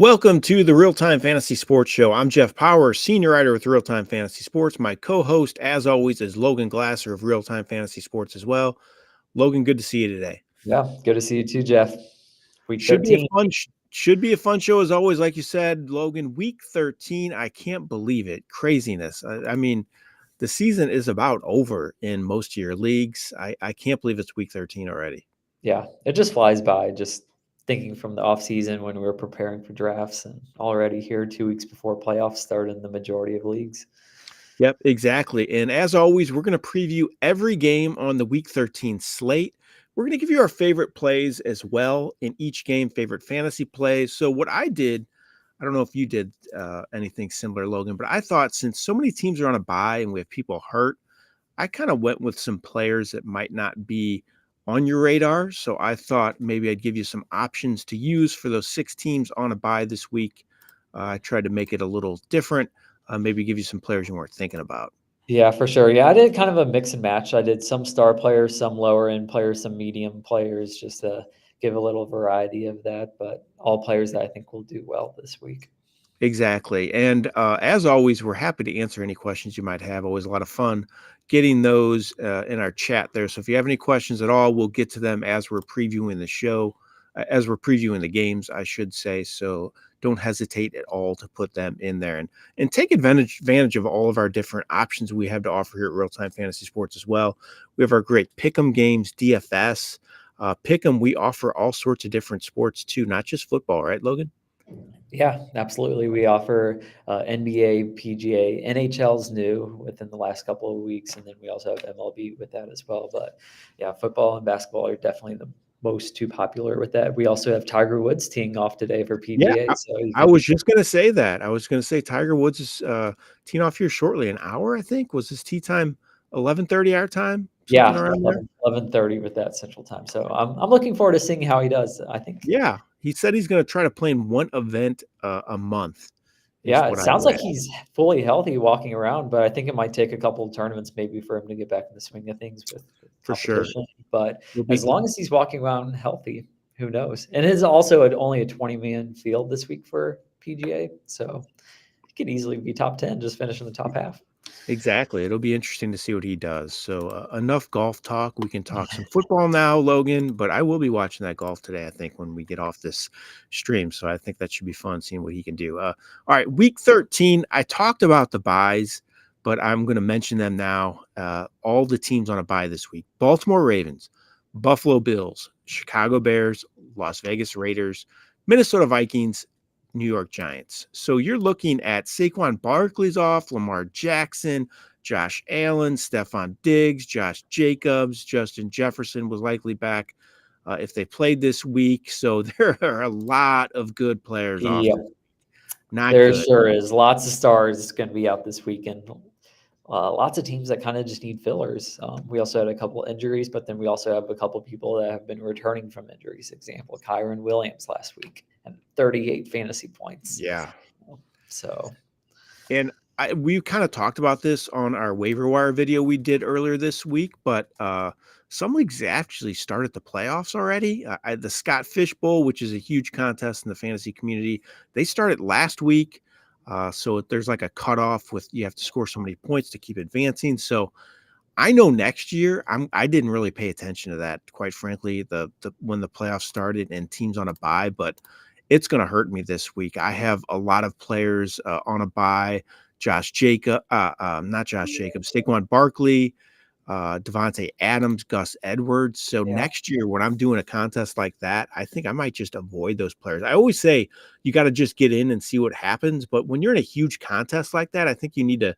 Welcome to the Real-Time Fantasy Sports Show. I'm Jeff Power, senior writer with Real-Time Fantasy Sports. My co-host, as always, is Logan Glaser of Real-Time Fantasy Sports as well. Logan, good to see you today. Yeah, good to see you too, Jeff. Week Should be a 13. fun show as always, like you said, Logan. Week 13, I can't believe it. Craziness. I mean, the season is about over in most of your leagues. I can't believe it's week 13 already. Yeah, it just flies by. Just thinking from the off season when we were preparing for drafts, and already here 2 weeks before playoffs start in the majority of leagues. Yep, exactly. And as always, we're going to preview every game on the Week 13 slate. We're going to give you our favorite plays as well in each game, favorite fantasy plays. So what I did, I don't know if you did anything similar, Logan, but I thought since so many teams are on a bye and we have people hurt, I kind of went with some players that might not be on your radar. So I thought maybe I'd give you some options to use for those 6 teams on a bye this week. I tried to make it a little different. Maybe give you some players you weren't thinking about. Yeah, for sure. Yeah, I did kind of a mix and match. I did some star players, some lower end players, some medium players, just to give a little variety of that. But all players that I think will do well this week. Exactly. And as always, we're happy to answer any questions you might have. Always a lot of fun getting those in our chat there. So if you have any questions at all, we'll get to them as we're previewing the show, as we're previewing the games, I should say. So don't hesitate at all to put them in there and take advantage of all of our different options we have to offer here at Real Time Fantasy Sports as well. We have our great Pick'em games, DFS. Pick'em, we offer all sorts of different sports too, not just football, right, Logan? Yeah, absolutely. We offer NBA, PGA, NHL's new within the last couple of weeks, and then we also have MLB with that as well. But yeah, football and basketball are definitely the most too popular with that. We also have Tiger Woods teeing off today for Yeah, PGA, so you I can. was just gonna say that. I was gonna say Tiger Woods is teeing off here shortly. An hour, I think, was his tee time. 11:30 our time, something Yeah, around there. 11:30 with that Central Time. So I'm looking forward to seeing how he does. I think. Yeah, he said he's gonna try to play in one event a month, is Yeah, it what I sounds like read. he's fully healthy walking around, but I think it might take a couple of tournaments maybe for him to get back in the swing of things with For sure. competition. But He'll be as long as he's walking around healthy, who knows? And it is also only a 20-man field this week for PGA, so he could easily be top 10, just finish in the top half. Exactly. It'll be interesting to see what he does. So enough golf talk. We can talk some football now, Logan. But I will be watching that golf today, I think, when we get off this stream. So I think that should be fun seeing what he can do. All right, week 13. I talked about the buys, but I'm going to mention them now. All the teams on a bye this week: Baltimore Ravens, Buffalo Bills, Chicago Bears, Las Vegas Raiders, Minnesota Vikings, New York Giants. So you're looking at Saquon Barkley's off, Lamar Jackson, Josh Allen, Stephon Diggs, Josh Jacobs, Justin Jefferson was likely back if they played this week. So there are a lot of good players off. Yep, Not there good. sure is. Lots of stars going to be out this weekend. Lots of teams that kind of just need fillers. We also had a couple injuries, but then we also have a couple people that have been returning from injuries. Example, Kyron Williams last week and 38 fantasy points. Yeah. So, And we kind of talked about this on our waiver wire video we did earlier this week, but some leagues actually started the playoffs already. The Scott Fish Bowl, which is a huge contest in the fantasy community, they started last week. So there's like a cutoff with you have to score so many points to keep advancing. So I know next year I didn't really pay attention to that, quite frankly, the when the playoffs started and teams on a bye, but it's going to hurt me this week. I have a lot of players on a bye. Not Josh Jacobs, Saquon Barkley, Devontae Adams, Gus Edwards. So yeah. next year, when I'm doing a contest like that, I think I might just avoid those players. I always say you got to just get in and see what happens. But when you're in a huge contest like that, I think you need to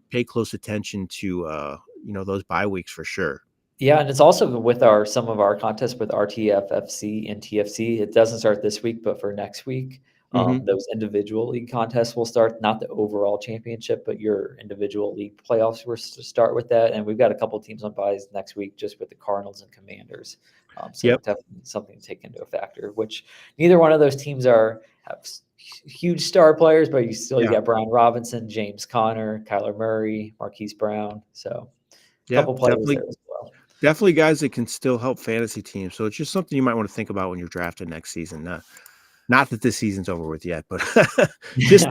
pay close attention to those bye weeks for sure. Yeah, and it's also with some of our contests with RTFFC and TFC. It doesn't start this week, but for next week, Mm-hmm. those individual league contests will start. Not the overall championship, but your individual league playoffs will start with that. And we've got a couple of teams on buys next week, just with the Cardinals and Commanders. So Yep. definitely something to take into a factor. Which neither one of those teams have huge star players, but you Yeah. got Brian Robinson, James Conner, Kyler Murray, Marquise Brown. So a Yeah. couple players there as well. Definitely guys that can still help fantasy teams. So it's just something you might want to think about when you're drafting next season. Not that this season's over with yet, but just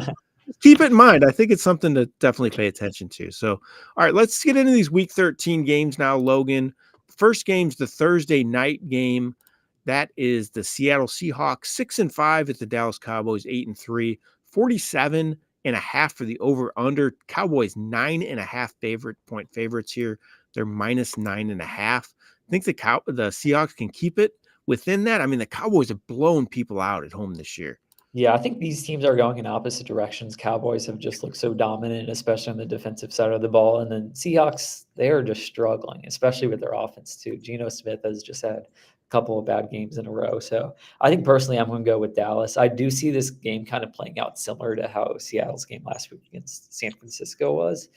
keep it in mind. I think it's something to definitely pay attention to. So, all right, let's get into these Week 13 games now, Logan. First game's the Thursday night game. That is the Seattle Seahawks 6-5 at the Dallas Cowboys 8-3, 47.5 for the over under. Cowboys 9.5 point favorites here. They're minus 9.5. I think the Seahawks can keep it within that. I mean, the Cowboys have blown people out at home this year. Yeah, I think these teams are going in opposite directions. Cowboys have just looked so dominant, especially on the defensive side of the ball. And then Seahawks, they are just struggling, especially with their offense, too. Geno Smith has just had a couple of bad games in a row. So I think personally, I'm going to go with Dallas. I do see this game kind of playing out similar to how Seattle's game last week against San Francisco was.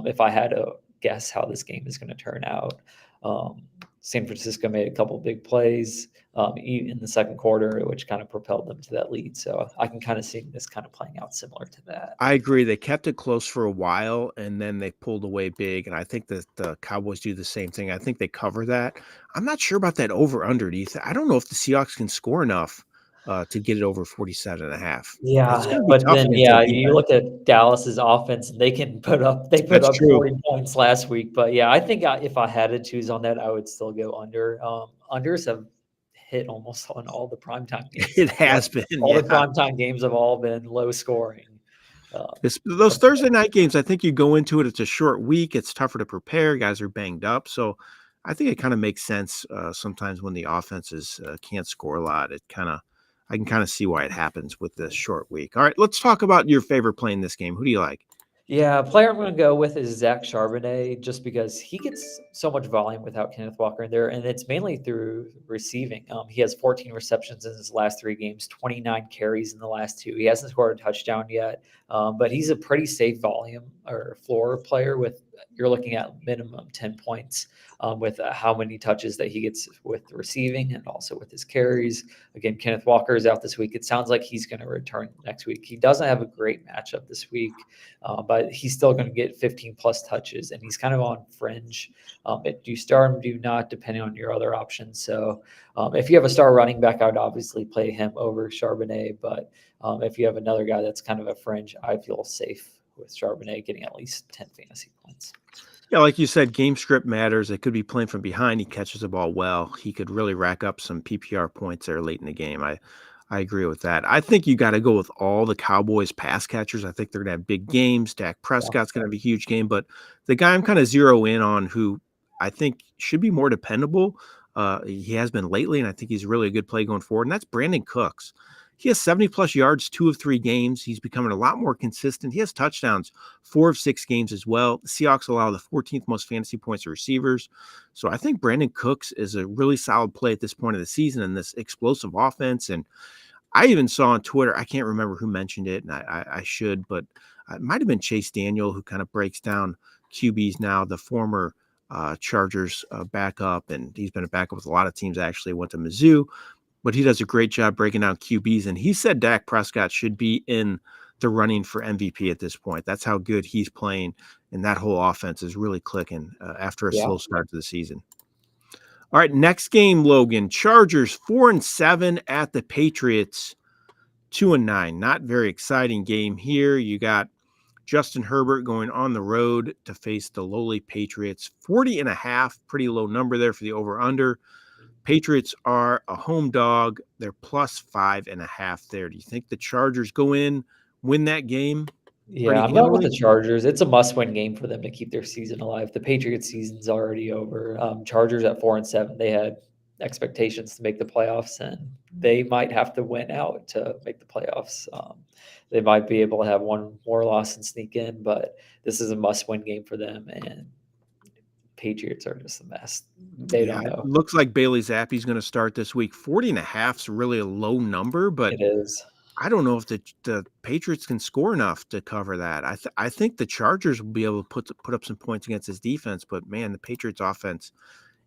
If I had to guess how this game is going to turn out, San Francisco made a couple big plays in the second quarter, which kind of propelled them to that lead. So I can kind of see this kind of playing out similar to that. I agree. They kept it close for a while, and then they pulled away big, and I think that the Cowboys do the same thing. I think they cover that. I'm not sure about that over-under, Ethan. I don't know if the Seahawks can score enough to get it over 47.5. It's Yeah, gonna be but tough then against their you defense. look at Dallas's offense, and they put That's up true. 40 points last week. But yeah, I think if I had to choose on that, I would still go under. Unders have hit almost on all the primetime games. It has been, All the yeah. primetime games have all been low scoring. Those Thursday night games, I think you go into it, it's a short week, it's tougher to prepare, guys are banged up, so I think it kinda makes sense, sometimes when the offenses, can't score a lot, I can kinda see why it happens with this short week. Alright, let's talk about your favorite play in this game. Who do you like? Yeah, player I'm going to go with is Zach Charbonnet, just because he gets so much volume without Kenneth Walker in there, and it's mainly through receiving. He has 14 receptions in his last 3 games, 29 carries in the last 2. He hasn't scored a touchdown yet, but he's a pretty safe volume or floor player. With you're looking at minimum 10 points with how many touches that he gets with receiving and also with his carries. Again, Kenneth Walker is out this week. It sounds like he's going to return next week. He doesn't have a great matchup this week. But he's still going to get 15 plus touches, and he's kind of on fringe. Do you start him? Do you not? Depending on your other options. So, if you have a star running back, I would obviously play him over Charbonnet. But if you have another guy that's kind of a fringe, I feel safe with Charbonnet getting at least 10 fantasy points. Yeah, like you said, game script matters. It could be playing from behind. He catches the ball well. He could really rack up some PPR points there late in the game. I agree with that. I think you got to go with all the Cowboys pass catchers. I think they're going to have big games. Dak Yeah. Prescott's going to have a huge game, but the guy I'm kind of zero in on who I think should be more dependable. He has been lately, and I think he's really a good play going forward. And that's Brandon Cooks. He has 70 plus yards, 2 of 3 games. He's becoming a lot more consistent. He has touchdowns, 4 of 6 games as well. The Seahawks allow the 14th most fantasy points to receivers. So I think Brandon Cooks is a really solid play at this point of the season in this explosive offense. And I even saw on Twitter, I can't remember who mentioned it, and I should, but it might have been Chase Daniel who kind of breaks down QBs now, the former Chargers backup, and he's been a backup with a lot of teams actually, went to Mizzou, but he does a great job breaking down QBs, and he said Dak Prescott should be in the running for MVP at this point. That's how good he's playing, and that whole offense is really clicking after a Yeah. slow start to the season. All right, next game, Logan. Chargers 4-7 at the Patriots 2-9. Not very exciting game here. You got Justin Herbert going on the road to face the lowly Patriots. 40.5, pretty low number there for the over-under. Patriots are a home dog. They're plus 5.5 there. Do you think the Chargers go in, win that game Yeah, pretty I'm going with handily? the Chargers. It's a must-win game for them to keep their season alive. The Patriots' season's already over. Chargers at 4-7, they had expectations to make the playoffs, and they might have to win out to make the playoffs. They might be able to have one more loss and sneak in, but this is a must-win game for them. And Patriots are just a mess. They Yeah, don't it know. looks like Bailey Zappi's going to start this week. 40.5 is really a low number, but It is. I don't know if the Patriots can score enough to cover that. I think the Chargers will be able to put up some points against this defense, but man, the Patriots offense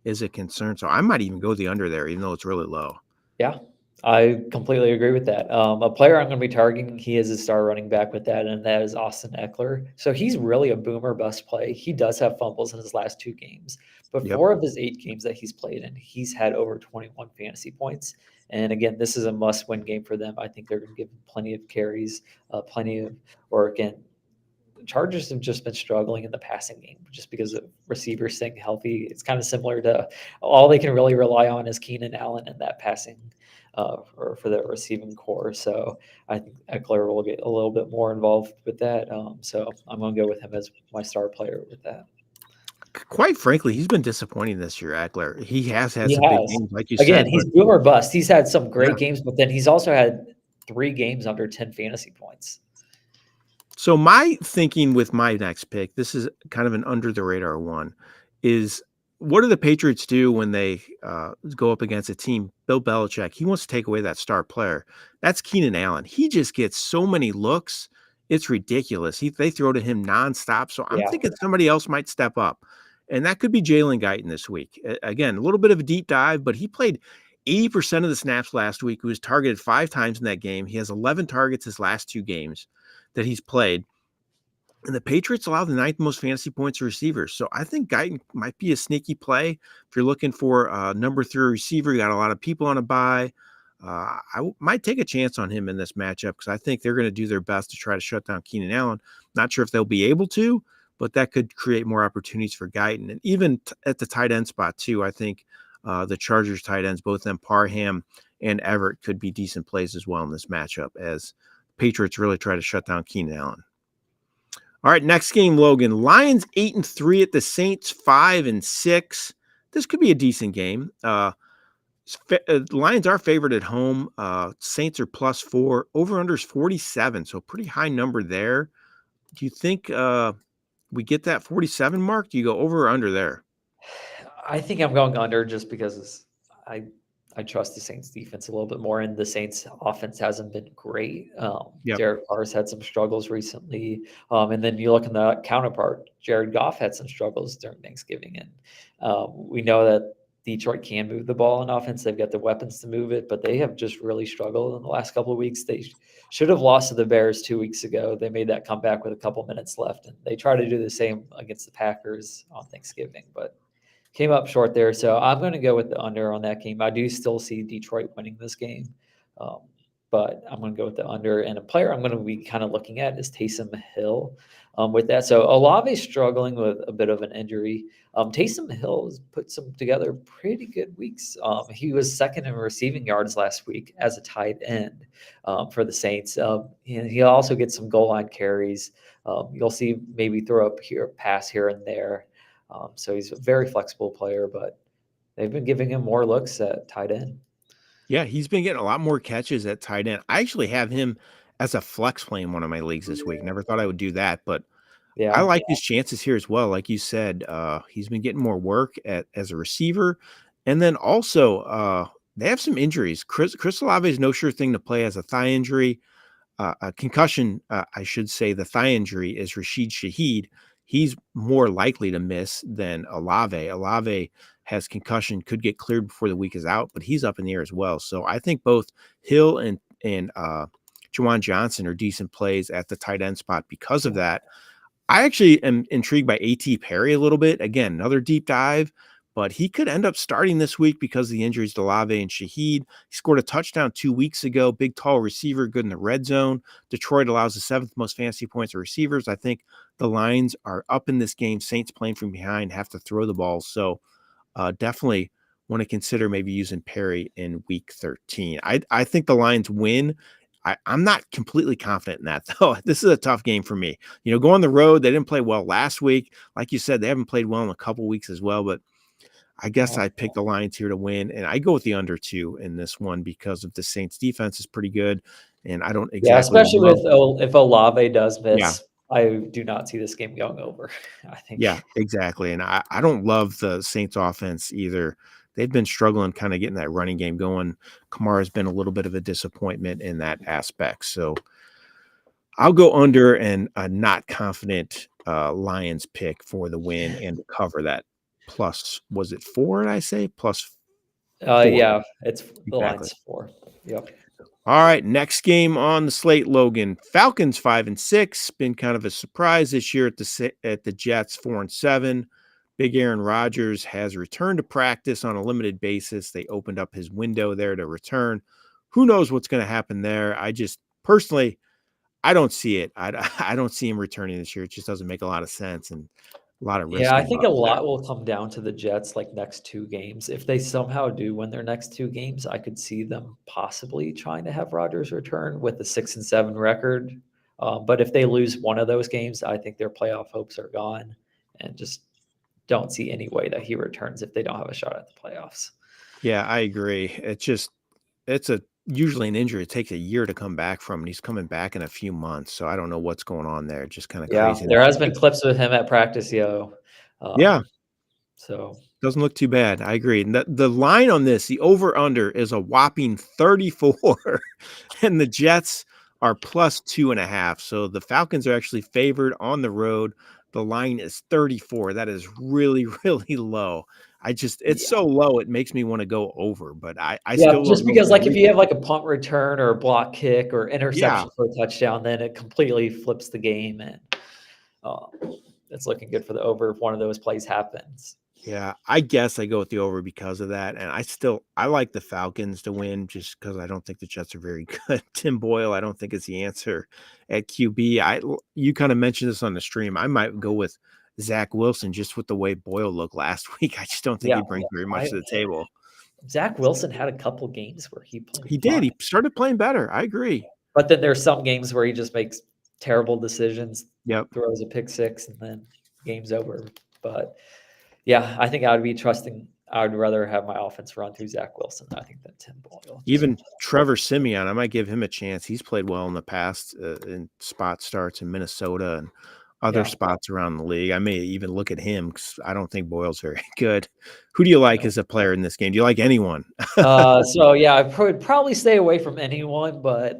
is a concern. So I might even go the under there, even though it's really low. Yeah, I completely agree with that. A player I'm going to be targeting, he is a star running back with that, and that is Austin Eckler. So he's really a boomer bust play. He does have fumbles in his last 2 games, but Yep. 4 of his 8 games that he's played in, he's had over 21 fantasy points. And again, this is a must-win game for them. I think they're going to give plenty of carries, plenty of work, and Chargers have just been struggling in the passing game just because of receivers staying healthy. It's kind of similar to all they can really rely on is Keenan Allen in that passing or for the receiving core. So I think Eckler will get a little bit more involved with that. So I'm going to go with him as my star player with that. Quite frankly, he's been disappointing this year, Eckler. He has had He some big has. games, like you Again, said, he's but boom or bust. He's had some yeah. great games, but then he's also had 3 games under 10 fantasy points. So my thinking with my next pick, this is kind of an under the radar one, is what do the Patriots do when they go up against a team? Bill Belichick, he wants to take away that star player. That's Keenan Allen. He just gets so many looks. It's ridiculous. They throw to him nonstop. So I'm Yeah. thinking somebody else might step up. And that could be Jalen Guyton this week. Again, a little bit of a deep dive, but he played 80% of the snaps last week. He was targeted 5 times in that game. He has 11 targets his last 2 games that he's played. And the Patriots allow the 9th most fantasy points to receivers. So I think Guyton might be a sneaky play. If you're looking for a number 3 receiver, you got a lot of people on a bye. Might take a chance on him in this matchup because I think they're going to do their best to try to shut down Keenan Allen. Not sure if they'll be able to, but that could create more opportunities for Guyton. And even at the tight end spot, too, I think the Chargers tight ends, both them Parham and Everett, could be decent plays as well in this matchup as Patriots really try to shut down Keenan Allen. All right, next game, Logan. Lions 8-3 at the Saints 5-6. This could be a decent game. Lions are favored at home. Saints are +4. Over/under is 47, so pretty high number there. Do you think we get that 47 mark? Do you go over or under there? I think I'm going under just because I I trust the Saints defense a little bit more, and the Saints offense hasn't been great. Yep. Derek Carr's had some struggles recently, and then you look in the counterpart. Jared Goff had some struggles during Thanksgiving, and we know that Detroit can move the ball in offense. They've got the weapons to move it, but they have just really struggled in the last couple of weeks. They should have lost to the Bears 2 weeks ago. They made that comeback with a couple minutes left, and they try to do the same against the Packers on Thanksgiving, but came up short there. So I'm going to go with the under on that game. I do still see Detroit winning this game, um, but I'm going to go with the under. And a player I'm going to be kind of looking at is Taysom Hill with that. So Olave is struggling with a bit of an injury. Taysom Hill has put some together pretty good weeks. He was second in receiving yards last week as a tight end for the Saints. And he also gets some goal line carries. You'll see maybe throw up here, pass here and there. So he's a very flexible player, but they've been giving him more looks at tight end. Yeah, he's been getting a lot more catches at tight end. I actually have him as a flex play in one of my leagues this week. Never thought I would do that, but I Yeah. like his chances here as well. Like you said, he's been getting more work as a receiver. And then also, they have some injuries. Chris Olave is no sure thing to play as a thigh injury. A concussion, I should say, the thigh injury is Rashid Shaheed. He's more likely to miss than Olave. Olave has concussion, could get cleared before the week is out, but he's up in the air as well. So I think both Hill and Juwan Johnson are decent plays at the tight end spot because of that. I actually am intrigued by A.T. Perry a little bit. Again, another deep dive, but he could end up starting this week because of the injuries to Olave and Shaheed. He scored a touchdown 2 weeks ago. Big, tall receiver, good in the red zone. Detroit allows the 7th most fantasy points of receivers. I think the Lions are up in this game. Saints playing from behind, have to throw the ball. So definitely want to consider maybe using Perry in week 13. I think the Lions win. I'm not completely confident in that, though. This is a tough game for me. Go on the road. They didn't play well last week. Like you said, they haven't played well in a couple weeks as well, but I guess I picked the Lions here to win, and I go with the under 2 in this one because of the Saints defense is pretty good, and I don't Yeah, exactly especially love. with if Olave does Yeah, miss, I do not see this game going over. I yeah, think. exactly, and I don't love the Saints offense either. They've been struggling kind of getting that running game going. Kamara's been a little bit of a disappointment in that aspect, so I'll go under and a not confident Lions pick for the win and to cover that plus, was it 4, did I say? Plus 4. Yeah, it's the Exactly. line's 4. Yep. All right, next game on the slate, Logan. Falcons 5-6. Been kind of a surprise this year at the Jets 4-7. Big Aaron Rodgers has returned to practice on a limited basis. They opened up his window there to return. Who knows what's going to happen there? I just personally, I don't see it. I don't see him returning this year. It just doesn't make a lot of sense and a lot of Yeah, risk I think a involved there. lot will come down to the Jets, like, next 2 games. If they somehow do win their next 2 games, I could see them possibly trying to have Rodgers return with a 6-7 record. But if they lose one of those games, I think their playoff hopes are gone, and just don't see any way that he returns if they don't have a shot at the playoffs. Yeah, I agree. It's a usually an injury. It takes a year to come back from, and he's coming back in a few months. So I don't know what's going on there. Just kind of Yeah, crazy. there has been clips with him at practice, yo. Yeah, Um, so doesn't look too bad. I agree. And the line on this, the over under is a whopping 34, and the Jets are plus 2.5. So the Falcons are actually favored on the road. The line is 34. That is really, really low. It's yeah. so low, it makes me want to go over, but I Yeah, still love just over because, the like, if you weekend. have, like, a punt return or a block kick or Yeah. interception for a touchdown, then it completely flips the game, and, um, it's looking good for the over if one of those plays happens. Yeah, I guess I go with the over because of that, and I like the Falcons to win just because I don't think the Jets are very good. Tim Boyle, I don't think is the answer at QB. You kinda mentioned this on the stream. I might go with Zach Wilson just with the way Boyle looked last week. I just don't think Yeah, he brings very much I to the table. Zach Wilson had a couple games where he played He did, fine, he started playing better, I agree. but then there's some games where he just makes terrible decisions, Yep. throws a pick six, and then game's over. But, yeah, I think I would be trusting I would rather have my offense run through Zach Wilson, I think, than Tim Boyle, just Even Trevor Siemian, I might give him a chance. He's played well in the past, in spot starts in Minnesota and other yeah. spots around the league. I may even look at him because I don't think Boyle's very good. Who do you like No. as a player in this game? Do you like anyone? So yeah, I would probably stay away from anyone, but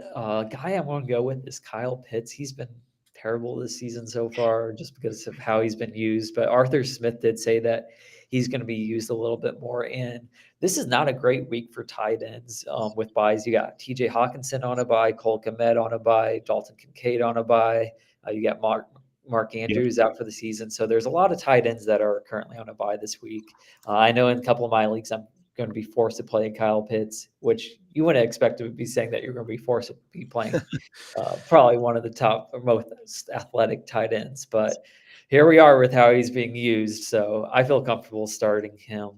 guy I'm going to go with is Kyle Pitts. He's been terrible this season so far just because of how he's been used. But Arthur Smith did say that he's going to be used a little bit more. And this is not a great week for tight ends with buys. You got TJ Hawkinson on a buy, Cole Kmet on a buy, Dalton Kincaid on a buy. You got Mark Yep. Andrews out for the season. So there's a lot of tight ends that are currently on a buy this week. I know in a couple of my leagues, I'm going to be forced to play Kyle Pitts, which you wouldn't expect to be saying that you're going to be forced to be playing probably one of the top or most athletic tight ends. But here we are with how he's being used. So I feel comfortable starting him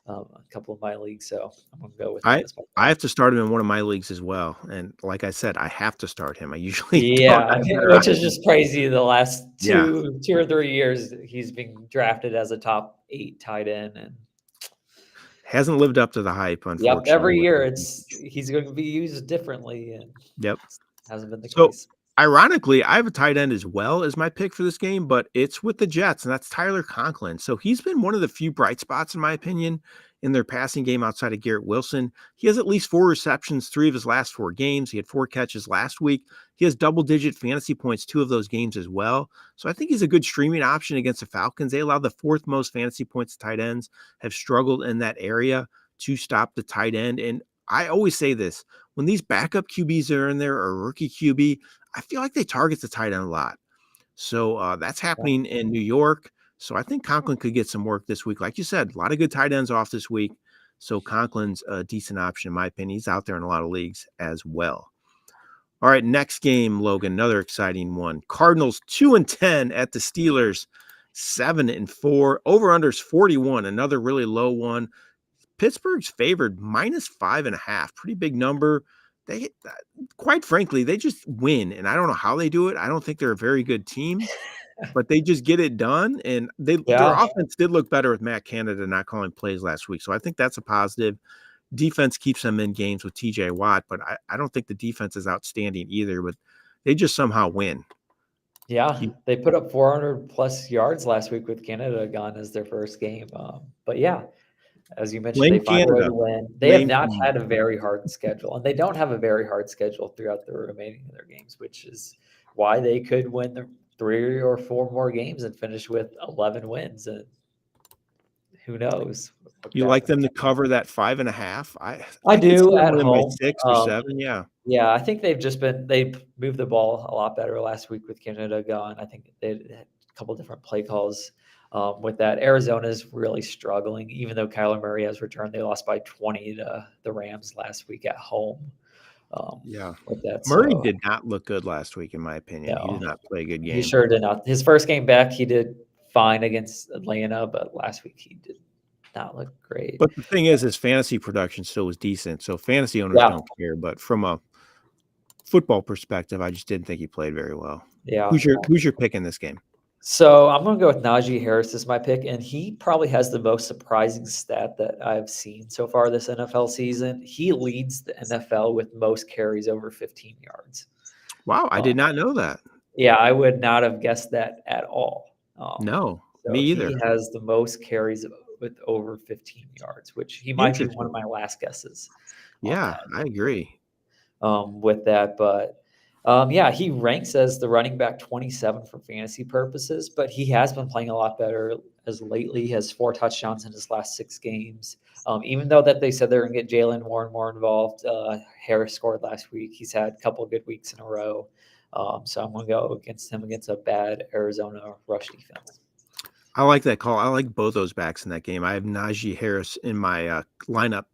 a couple of my leagues. So I'm going to go with him I as my I play. have to start him in one of my leagues as well. And like I said, I have to start him. I usually don't Yeah, have a better which is option. just crazy. The last Yeah. two or 3 years, he's been drafted as a top 8 tight end, and Hasn't lived up to the hype, yep, unfortunately, every with year the it's usage. he's going to be used differently, and Yep. hasn't been the So, case. ironically, I have a tight end as well as my pick for this game, but it's with the Jets, and that's Tyler Conklin. So he's been one of the few bright spots, in my opinion, in their passing game outside of Garrett Wilson. He has at least 4 receptions, 3 of his last 4 games. He had 4 catches last week. He has double-digit fantasy points 2 of those games as well. So I think he's a good streaming option against the Falcons. They allow the 4th most fantasy points to tight ends, have struggled in that area to stop the tight end. And I always say this, when these backup QBs are in there or rookie QB, I feel like they target the tight end a lot. So that's Yeah. happening in New York. So I think Conklin could get some work this week. Like you said, a lot of good tight ends off this week. So Conklin's a decent option, in my opinion. He's out there in a lot of leagues as well. All right, next game, Logan, another exciting one. Cardinals 2-10 at the Steelers, 7-4. Over-unders 41, another really low one. Pittsburgh's favored -5.5. Pretty big number. They, quite frankly, they just win, and I don't know how they do it. I don't think they're a very good team, but they just get it done. And their Yeah. offense did look better with Matt Canada not calling plays last week, so I think that's a positive. Defense keeps them in games with TJ Watt, but I don't think the defense is outstanding either. But they just somehow win. Yeah, You they put up 400 plus yards last week with Canada gone as their first game. But yeah, as you mentioned, they blame find a way Canada. to win. They have Blame not Canada. had a very hard schedule, and they don't have a very hard schedule throughout the remaining of their games, which is why they could win the 3 or 4 more games and finish with 11 wins. And who knows what could You like happen? them to cover that 5.5? I I could see do them at winning by home. 6 or 7. Yeah. Yeah, I think they've moved the ball a lot better last week with Canada gone. I think they had a couple different play calls. With that, Arizona's really struggling. Even though Kyler Murray has returned, they lost by 20 to the Rams last week at home. Yeah. With that, Murray so did not look good last week, in my opinion. He did no, not play a good he game. sure did not. His first game back, he did fine against Atlanta, but last week he did not look great. But the thing is, his fantasy production still was decent. So fantasy owners Yeah, don't care. But from a football perspective, I just didn't think he played very well. yeah. Who's your pick in this game? So I'm going to go with Najee Harris as my pick, and he probably has the most surprising stat that I've seen so far this NFL season. He leads the NFL with most carries over 15 yards. Wow, I did not know that. Yeah, I would not have guessed that at all. No, me So he either. has the most carries with over 15 yards, which he might be one Interesting. of my last guesses on Yeah, that. I agree. With that. But yeah, he ranks as the running back 27 for fantasy purposes, but he has been playing a lot better as lately. He has 4 touchdowns in his last 6 games. Even though that they said they're going to get Jalen more involved, Harris scored last week. He's had a couple of good weeks in a row. So I'm going to go against him against a bad Arizona rush defense. I like that call. I like both those backs in that game. I have Najee Harris in my lineup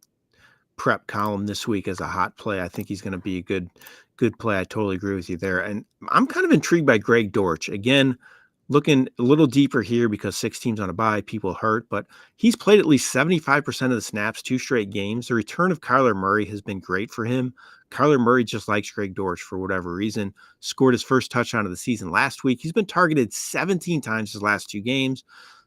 prep column this week as a hot play. I think he's going to be a good play. I totally agree with you there. And I'm kind of intrigued by Greg Dortch. Again, looking a little deeper here because 6 teams on a bye, people hurt, but he's played at least 75% of the snaps 2 straight games. The return of Kyler Murray has been great for him. Kyler Murray just likes Greg Dortch for whatever reason. Scored his first touchdown of the season last week. He's been targeted 17 times his last 2 games.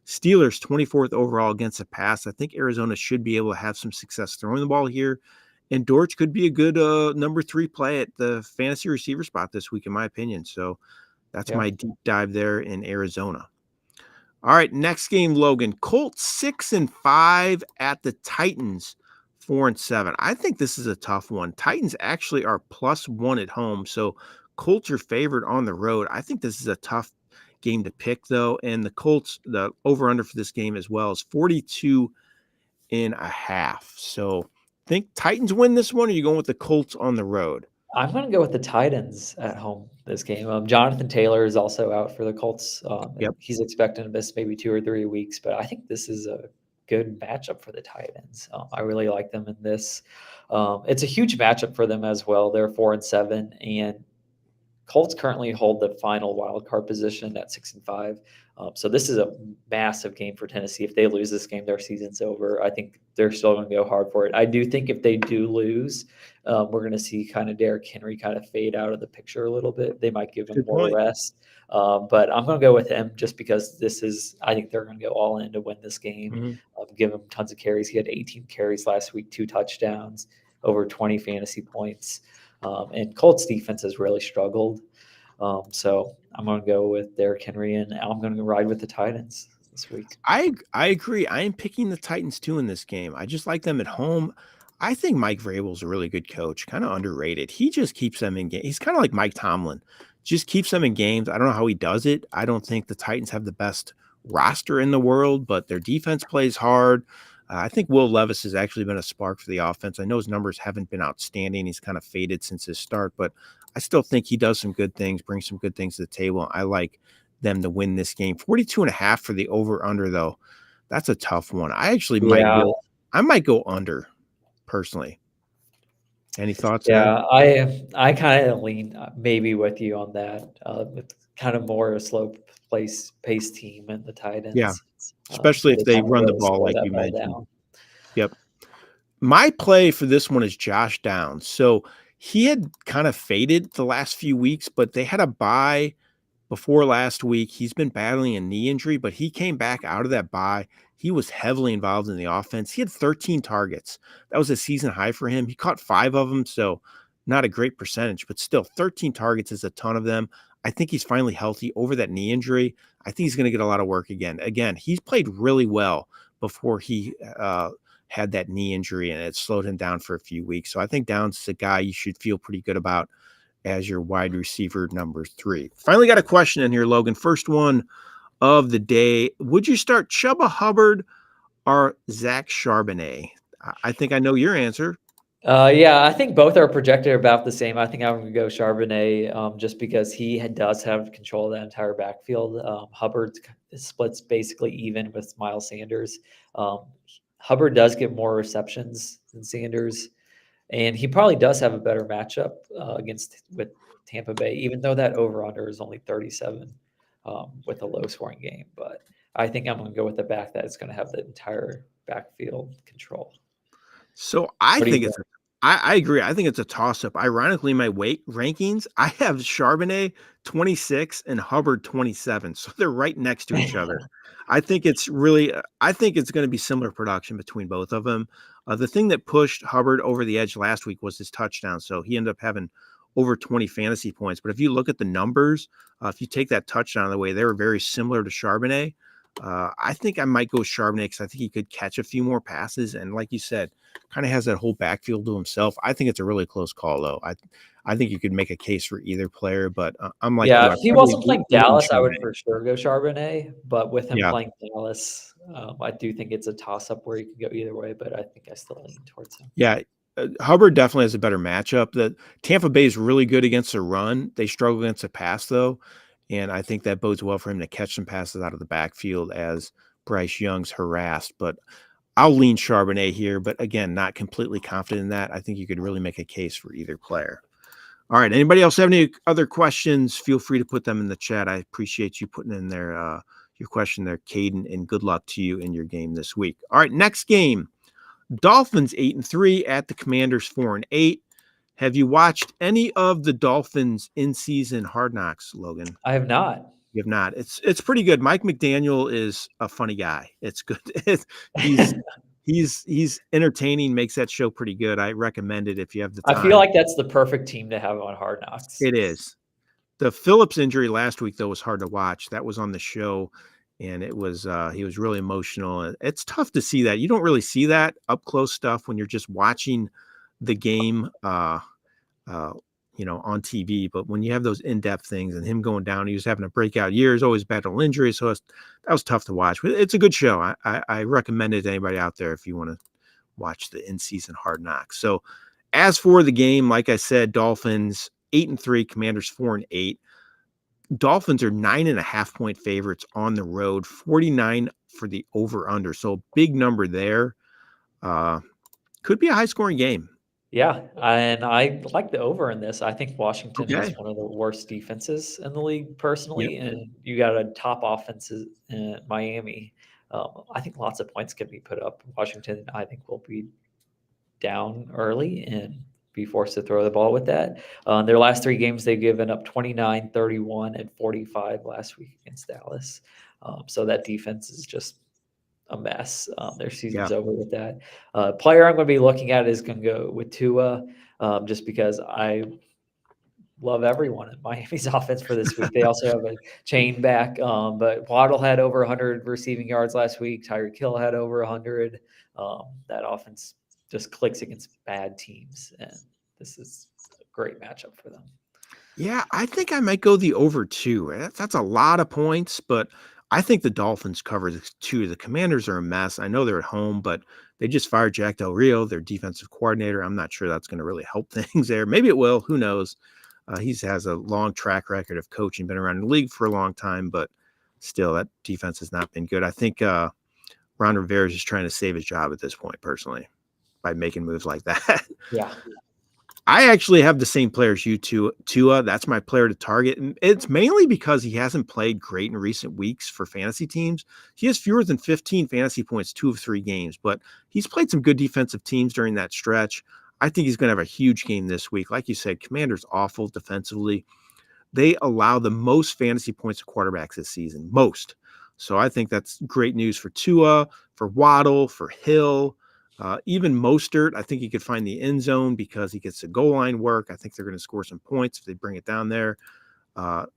Steelers 24th overall against the pass. I think Arizona should be able to have some success throwing the ball here. And Dortch could be a good number 3 play at the fantasy receiver spot this week, in my opinion. So that's Yeah. my deep dive there in Arizona. All right, next game, Logan. Colts 6-5 at the Titans 4-7. I think this is a tough one. Titans actually are +1 at home, so Colts are favored on the road. I think this is a tough game to pick, though. And the Colts, the over/under for this game as well is 42.5. So think Titans win this one, or are you going with the Colts on the road? I'm going to go with the Titans at home this game. Jonathan Taylor is also out for the Colts. Yep. He's expecting to miss maybe 2 or 3 weeks, but I think this is a good matchup for the Titans. I really like them in this. It's a huge matchup for them as well. They're 4-7, and Colts currently hold the final wild card position at 6-5. So this is a massive game for Tennessee. If they lose this game, their season's over. I think they're still going to go hard for it. I do think if they do lose, we're going to see kind of Derrick Henry kind of fade out of the picture a little bit. They might give him Good more point. rest. But I'm going to go with him just because I think they're going to go all in to win this game. Mm-hmm. Give him tons of carries. He had 18 carries last week, 2 touchdowns, over 20 fantasy points. And Colts defense has really struggled. So I'm going to go with Derrick Henry, and I'm going to ride with the Titans this week. I agree. I am picking the Titans too in this game. I just like them at home. I think Mike Vrabel's a really good coach, kind of underrated. He just keeps them in games. He's kind of like Mike Tomlin, just keeps them in games. I don't know how he does it. I don't think the Titans have the best roster in the world, but their defense plays hard. I think Will Levis has actually been a spark for the offense. I know his numbers haven't been outstanding. He's kind of faded since his start, but I still think he does some good things, brings some good things to the table. I like them to win this game. 42.5 for the over/under, though. That's a tough one. I actually Yeah, might go under personally. Any thoughts there? yeah. I kind of lean maybe with you on that. It's kind of more a slow pace team in the Yeah, Titans. especially if They they kind of run the really ball slow like that you ball mentioned. down. Yep. My play for this one is Josh Downs. So he had kind of faded the last few weeks, but they had a bye before last week. He's been battling a knee injury, but he came back out of that bye. He was heavily involved in the offense. He had 13 targets. That was a season high for him. He caught 5 of them, so not a great percentage, but still 13 targets is a ton of them. I think he's finally healthy over that knee injury. I think he's going to get a lot of work again. Again, he's played really well before he had that knee injury, and it slowed him down for a few weeks. So I think Downs is a guy you should feel pretty good about as your wide receiver number 3. Finally got a question in here, Logan. First one of the day. Would you start Chuba Hubbard or Zach Charbonnet? I think I know your answer. Yeah, I think both are projected about the same. I think I'm gonna go Charbonnet, just because does have control of that entire backfield. Hubbard splits basically even with Miles Sanders. Um, Hubbard does get more receptions than Sanders, and he probably does have a better matchup against with Tampa Bay, even though that over under is only 37 with a low scoring game. But I think I'm going to go with the back that is going to have the entire backfield control. So I What do you think think? I agree. I think it's a toss up. Ironically, my weight rankings, I have Charbonnet 26 and Hubbard 27. So they're right next to each other. I think it's going to be similar production between both of them. The thing that pushed Hubbard over the edge last week was his touchdown. So he ended up having over 20 fantasy points. But if you look at the numbers, if you take that touchdown away, they were very similar to Charbonnet. I think I might go Charbonnet because I think he could catch a few more passes. And like you said, kind of has that whole backfield to himself. I think it's a really close call, though. I think you could make a case for either player, but I'm like Yeah, you. if I he probably wasn't playing lean Dallas, I would Charbonnet. for sure go Charbonnet. But with him Yeah, playing Dallas, I do think it's a toss up where you can go either way. But I think I still lean towards him. yeah. Hubbard definitely has a better matchup. That Tampa Bay is really good against the run. They struggle against the pass, though, and I think that bodes well for him to catch some passes out of the backfield as Bryce Young's harassed. But I'll lean Charbonnet here, but again, not completely confident in that. I think you could really make a case for either player. All right. Anybody else have any other questions? Feel free to put them in the chat. I appreciate you putting in there your question there, Caden, and good luck to you in your game this week. All right. Next game, Dolphins 8-3 at the Commanders 4-8. Have you watched any of the Dolphins in season Hard Knocks, Logan? I have not. You have not. It's pretty good. Mike McDaniel is a funny guy. It's good. he's he's entertaining. Makes that show pretty good. I recommend it if you have the I feel time. like that's the perfect team to have on Hard Knocks. It is. The Phillips injury last week, though, was hard to watch. That was on the show, and it was he was really emotional. It's tough to see that. You don't really see that up close stuff when you're just watching the game, uh, on TV. But when you have those in depth things and him going down, he was having a breakout year. He's always battle injuries, so that was tough to watch. But it's a good show. I recommend it to anybody out there if you want to watch the in season Hard Knocks. So as for the game, like I said, Dolphins 8-3, Commanders 4-8. Dolphins are 9.5 point favorites on the road, 49 for the over under. So big number there. Could be a high scoring game. Yeah, and I like the over in this. I think Washington has Okay. one of the worst defenses in the league Yep. personally, and you got a top offenses in Miami. I think lots of points can be put up. Washington, I think, will be down early and be forced to throw the ball with that. Their last three games, they've given up 29, 31, and 45 last week against Dallas. So that defense is just a mess. Their Yeah. season's over with that. Player I'm going to be looking at is going to go with Tua, just because I love everyone in Miami's offense for this week. They also have a chain back, but Waddle had over 100 receiving yards last week. Tyreek Hill had over 100. That offense just clicks against bad teams, and this is a great matchup for them. Yeah, I think I might go the over two. That's a lot of points, but I think the Dolphins cover the two. The Commanders are a mess. I know they're at home, but they just fired Jack Del Rio, their defensive coordinator. I'm not sure that's going to really help things there. Maybe it will. Who knows? He has a long track record of coaching, been around the league for a long time, but still, that defense has not been good. I think Ron Rivera is just trying to save his job at this point, personally, by making moves like that. Yeah. I actually have the same player as you, Tua. That's my player to target. And it's mainly because he hasn't played great in recent weeks for fantasy teams. He has fewer than 15 fantasy points, 2 of 3 games, but he's played some good defensive teams during that stretch. I think he's going to have a huge game this week. Like you said, Commanders awful defensively. They allow the most fantasy points to quarterbacks this season, most. So I think that's great news for Tua, for Waddle, for Hill. Even Mostert, I think he could find the end zone because he gets the goal line work. I think they're going to score some points if they bring it down there.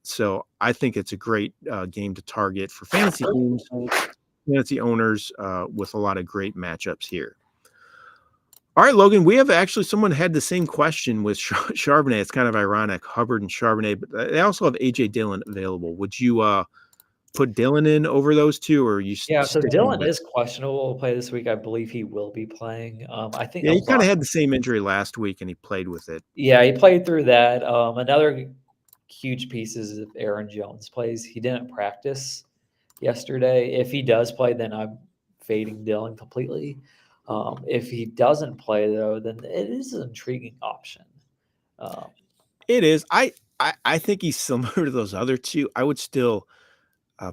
So I think it's a great game to target for fantasy teams, fantasy owners with a lot of great matchups here. All right, Logan, we have actually someone had the same question with Charbonnet. It's kind of ironic, Hubbard and Charbonnet, but they also have A.J. Dillon available. Would you put Dylan in over those two, or are you Yeah, so sticking Dylan with? is questionable to play this week. I believe he will be playing. I think Yeah, a he kind lot. of had the same injury last week, and he played with it. Yeah, he played through that. Another huge piece is if Aaron Jones plays. He didn't practice yesterday. If he does play, then I'm fading Dylan completely. If he doesn't play, though, then it is an intriguing option. Um, It is. I think he's similar to those other two. I would still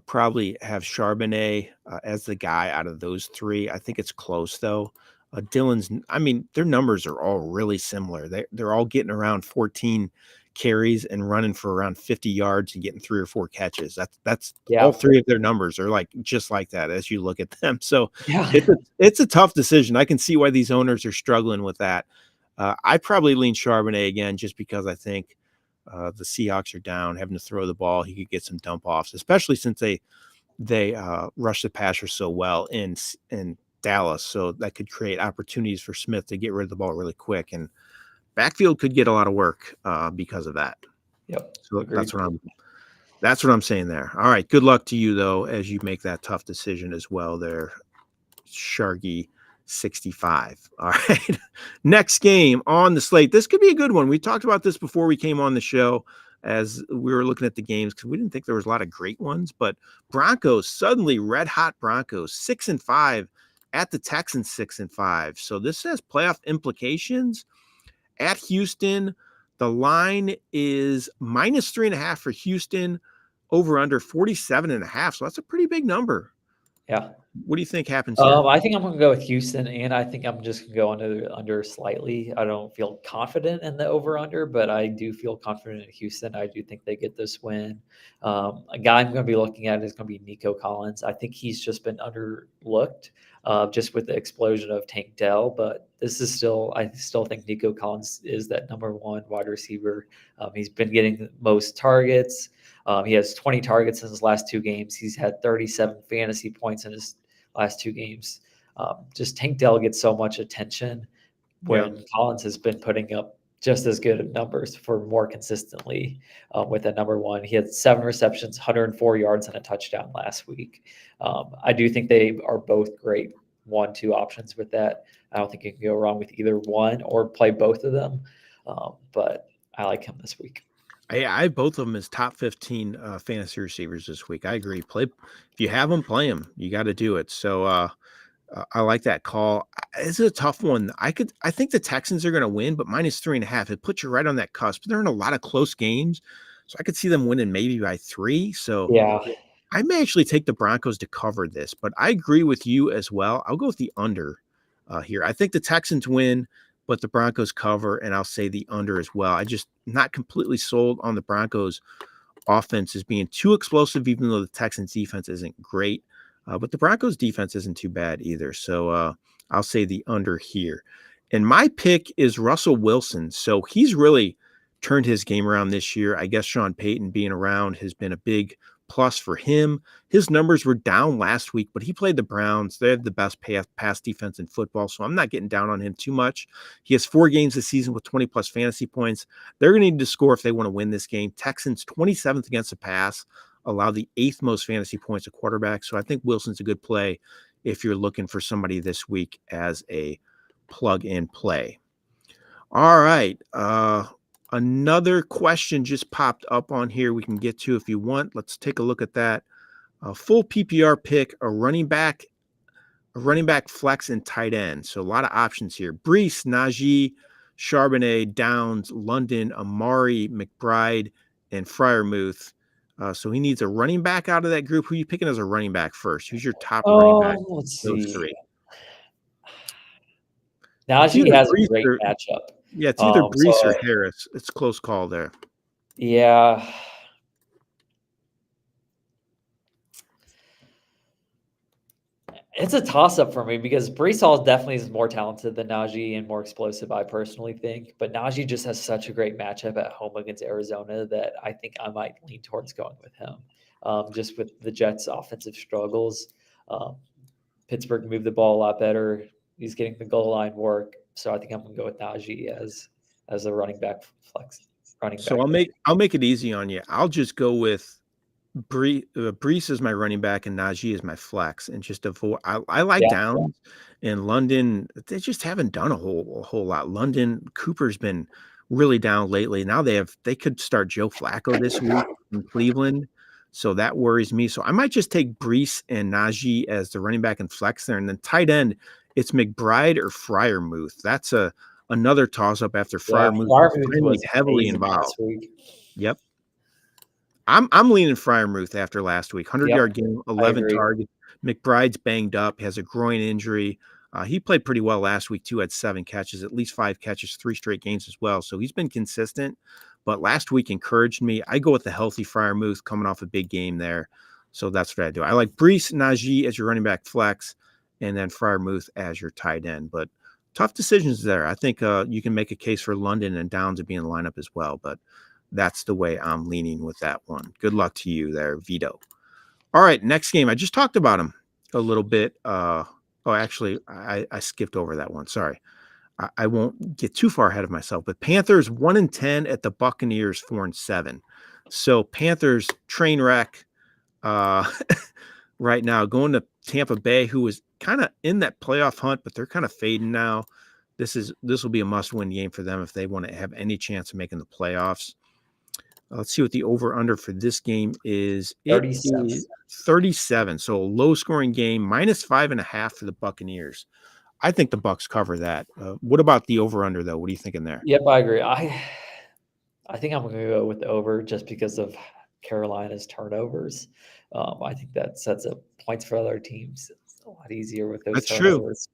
probably have Charbonnet as the guy out of those three. I think it's close though. Dylan's, I mean, their numbers are all really similar. They're all getting around 14 carries and running for around 50 yards and getting 3 or 4 catches. That's all yeah, three of their numbers are like just like that as you look at them. So yeah, it's a tough decision. I can see why these owners are struggling with that. I probably lean Charbonnet again just because I think the Seahawks are down, having to throw the ball. He could get some dump offs, especially since they rush the passer so well in Dallas. So that could create opportunities for Smith to get rid of the ball really quick, and backfield could get a lot of work because of that. yep, So agreed. that's what I'm saying there. All right, good luck to you though as you make that tough decision as well there, Sharky 65. All right. Next game on the slate. This could be a good one. We talked about this before we came on the show as we were looking at the games because we didn't think there was a lot of great ones, but Broncos suddenly red hot Broncos 6-5 at the Texans 6-5. So this has playoff implications at Houston. The line is -3.5 for Houston, over under 47.5. So that's a pretty big number. Yeah. What do you think happens here? I think I'm gonna go with Houston, and I think I'm just gonna go under slightly. I don't feel confident in the over under, but I do feel confident in Houston. I do think they get this win. A guy I'm gonna be looking at is gonna be Nico Collins. I think he's just been underlooked, just with the explosion of Tank Dell. But I still think Nico Collins is that number one wide receiver. He's been getting the most targets. He has 20 targets in his last 2 games. He's had 37 fantasy points in his last 2 games. Just Tank Dell gets so much attention Yeah. when Collins has been putting up just as good numbers for more consistently with a number one. He had 7 receptions, 104 yards, and a touchdown last week. I do think they are both great 1-2 options with that. I don't think you can go wrong with either one or play both of them. But I like him this week. I have both of them as top 15 fantasy receivers this week. I agree. Play if you have them, play them. You got to do it. So I like that call. It's a tough one. I think the Texans are going to win, but -3.5. It puts you right on that cusp. They're in a lot of close games, so I could see them winning maybe by 3. So Yeah. I may actually take the Broncos to cover this, but I agree with you as well. I'll go with the under here. I think the Texans win, but the Broncos cover, and I'll say the under as well. I just not completely sold on the Broncos offense as being too explosive, even though the Texans defense isn't great. But the Broncos defense isn't too bad either. So I'll say the under here. And my pick is Russell Wilson. So he's really turned his game around this year. I guess Sean Payton being around has been a big plus for him. His numbers were down last week, but he played the Browns. They have the best pass defense in football, so I'm not getting down on him too much. He has 4 games this season with 20 plus fantasy points. They're going to need to score if they want to win this game. Texans 27th against the pass, allow the 8th most fantasy points a quarterback. So I think Wilson's a good play if you're looking for somebody this week as a plug and play. All right. Another question just popped up on here we can get to if you want. Let's take a look at that. A full PPR pick, a running back flex, and tight end. So a lot of options here. Brees, Najee, Charbonnet, Downs, London, Amari, McBride, and Fryermuth. So he needs a running back out of that group. Who are you picking as a running back first? Who's your top running back? Let's Those see. 3. It's Najee either has a Brees great or matchup. yeah, it's either So Brees or Harris. It's a close call there. yeah, it's a toss up for me because Brees Hall definitely is more talented than Najee and more explosive, I personally think. But Najee just has such a great matchup at home against Arizona that I think I might lean towards going with him. Just with the Jets' offensive struggles, um, Pittsburgh moved the ball a lot better. He's getting the goal line work, so I think I'm going to go with Najee as a running back flex running So back. I'll make it easy on you. I'll just go with Brees is my running back and Najee is my flex, and just avoid. I like Yeah. Downs and London. They just haven't done a whole lot. London Cooper's been really down lately. Now they could start Joe Flacco this week in Cleveland, so that worries me. So I might just take Brees and Najee as the running back and flex there, and then tight end. It's McBride or Fryermuth. That's another toss up after Yeah. Fryermuth was Freiermuth finally was heavily amazing last involved. week. Yep. I'm leaning Fryermuth after last week. 100-yard Yep. game, I 11 agree. targets. McBride's banged up, has a groin injury. He played pretty well last week too. Had 7 catches, at least 5 catches, 3 straight games as well. So he's been consistent. But last week encouraged me. I go with the healthy Fryermuth coming off a big game there. So that's what I do. I like Brees Najee as your running back flex, and then Fryermuth as your tight end. But tough decisions there. I think you can make a case for London and Downs to be in the lineup as well. But that's the way I'm leaning with that one. Good luck to you there, Vito. All right, next game. I just talked about him a little bit. Actually, I skipped over that one. Sorry. I won't get too far ahead of myself. But Panthers 1-10 at the Buccaneers 4-7. So Panthers train wreck uh, right now, going to Tampa Bay, who was kind of in that playoff hunt, but they're kind of fading now. This will be a must-win game for them if they want to have any chance of making the playoffs. Let's see what the over-under for this game is. It 37. is 37, so a low-scoring game, -5.5 for the Buccaneers. I think the Bucks cover that. What about the over/under though? What are you thinking there? Yep, I agree. I think I'm going to go with the over just because of Carolina's turnovers. I think that sets up points for other teams. It's a lot easier with those That's true. turnovers.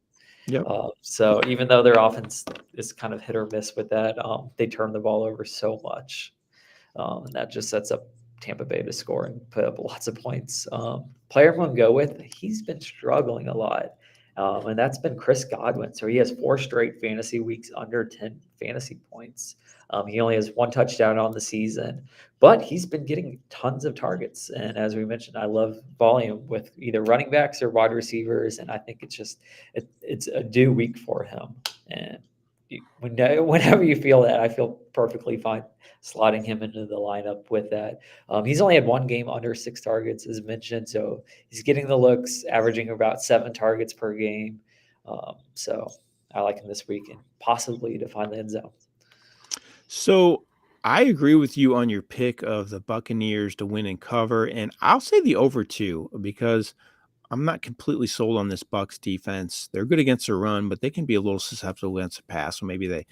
Yep. So even though their offense is kind of hit or miss with that, they turn the ball over so much. And that just sets up Tampa Bay to score and put up lots of points. Player I'm going to go with, he's been struggling a lot. And that's been Chris Godwin. So he has 4 straight fantasy weeks under 10 fantasy points. He only has 1 touchdown on the season, but he's been getting tons of targets. And as we mentioned, I love volume with either running backs or wide receivers. And I think it's a due week for him. And whenever you feel that, I feel perfectly fine slotting him into the lineup with that. He's only had 1 game under 6 targets, as mentioned, so he's getting the looks, averaging about 7 targets per game. So I like him this week and possibly to find the end zone. So I agree with you on your pick of the Buccaneers to win and cover, and I'll say the over too because I'm not completely sold on this Bucks defense. They're good against the run, but they can be a little susceptible against the pass. So maybe they